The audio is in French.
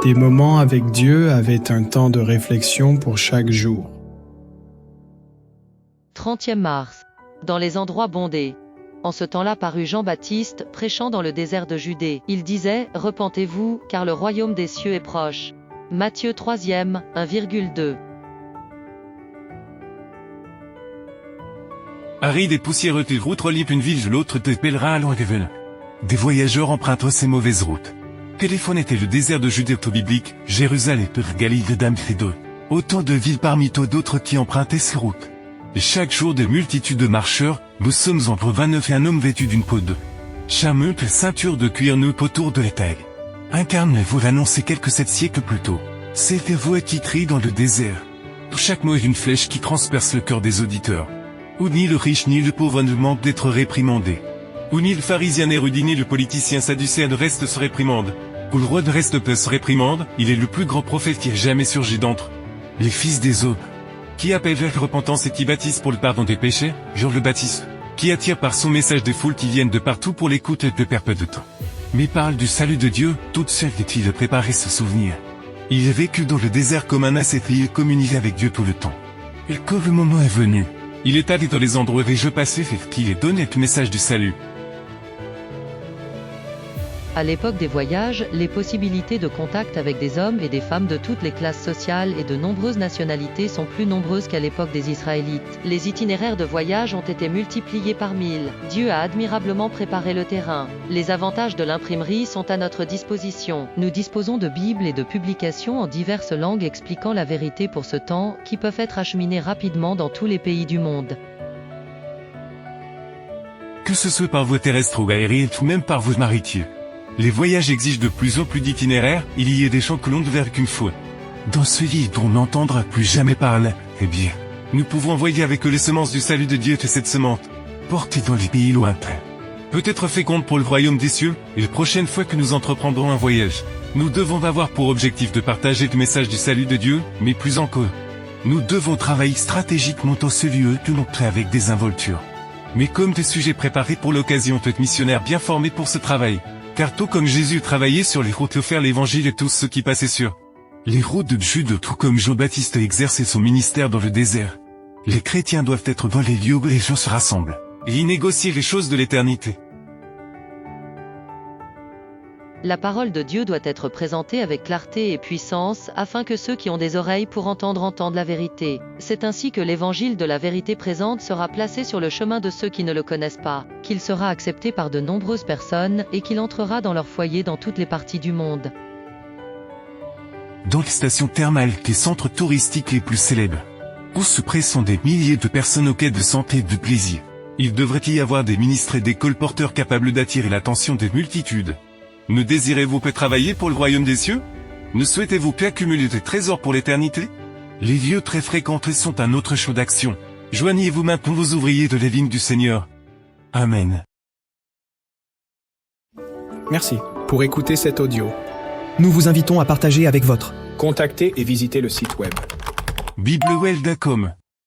Des moments avec Dieu avaient un temps de réflexion pour chaque jour. 30e mars. Dans les endroits bondés. En ce temps-là parut Jean-Baptiste, prêchant dans le désert de Judée. Il disait, « Repentez-vous, car le royaume des cieux est proche. » Matthieu 3e, 1,2. Aride et poussiéreux, les routes relient une ville de l'autre, des pèlerins allant et venant. Des voyageurs empruntent ces mauvaises routes. Téléphone était le désert de Judée biblique, Jérusalem et Galilée d'Amphidon. Autant de villes parmi tant d'autres qui empruntaient ces routes. Et chaque jour des multitudes de marcheurs, nous sommes entre 29 et un homme vêtu d'une peau de chameau et ceinture de cuir nœud autour de l'étail. Incarnez-vous l'annoncé quelques 7 siècles plus tôt. C'était voix qui crie dans le désert. Chaque mot est une flèche qui transperce le cœur des auditeurs. Où ni le riche ni le pauvre ne manquent d'être réprimandés. Où ni le pharisien érudit ni le politicien sadducéen ne reste se réprimande. Où le roi de reste peut se réprimande, il est le plus grand prophète qui ait jamais surgi d'entre les fils des hommes. Qui appelle vers la repentance et qui baptise pour le pardon des péchés, Jean le Baptiste. Qui attire par son message des foules qui viennent de partout pour l'écoute et de perdre peu de temps. Mais parle du salut de Dieu, toute seule est-il de préparer ce souvenir. Il a vécu dans le désert comme un ascète et il communiquait avec Dieu tout le temps. Et quand le moment est venu, il est allé dans les endroits et je passais et qu'il est donné le message du salut. À l'époque des voyages, les possibilités de contact avec des hommes et des femmes de toutes les classes sociales et de nombreuses nationalités sont plus nombreuses qu'à l'époque des Israélites. Les itinéraires de voyage ont été multipliés par 1000. Dieu a admirablement préparé le terrain. Les avantages de l'imprimerie sont à notre disposition. Nous disposons de Bibles et de publications en diverses langues expliquant la vérité pour ce temps, qui peuvent être acheminées rapidement dans tous les pays du monde. Que ce soit par voie terrestre ou aérienne ou même par voie maritime. Les voyages exigent de plus en plus d'itinéraires, il y a des champs que l'on ne verra qu'une fois. Dans ce livre dont on n'entendra plus jamais parler, eh bien, nous pouvons envoyer avec eux les semences du salut de Dieu et cette semence, portée dans les pays lointains. Peut-être féconde pour le royaume des cieux, et la prochaine fois que nous entreprendrons un voyage, nous devons avoir pour objectif de partager le message du salut de Dieu, mais plus encore. Nous devons travailler stratégiquement dans ce lieu que l'on crée avec des involtures. Mais comme des sujets préparés pour l'occasion, tout missionnaire bien formé pour ce travail. Car tout comme Jésus travaillait sur les routes et offert l'évangile et tous ceux qui passaient sur les routes de Jude, tout comme Jean-Baptiste a exercé son ministère dans le désert. Les chrétiens doivent être dans les lieux où les gens se rassemblent, et y négocier les choses de l'éternité. La parole de Dieu doit être présentée avec clarté et puissance, afin que ceux qui ont des oreilles pour entendre entendent la vérité. C'est ainsi que l'évangile de la vérité présente sera placé sur le chemin de ceux qui ne le connaissent pas, qu'il sera accepté par de nombreuses personnes, et qu'il entrera dans leur foyer dans toutes les parties du monde. Dans les stations thermales, les centres touristiques les plus célèbres, où se pressent des milliers de personnes aux quêtes de santé et de plaisir, il devrait y avoir des ministres et des colporteurs capables d'attirer l'attention des multitudes. Ne désirez-vous pas travailler pour le royaume des cieux? Ne souhaitez-vous pas accumuler des trésors pour l'éternité? Les lieux très fréquentés sont un autre champ d'action. Joignez-vous maintenant vos ouvriers de la vigne du Seigneur. Amen. Merci pour écouter cet audio. Nous vous invitons à partager avec votre. Contactez et visitez le site web. biblewell.com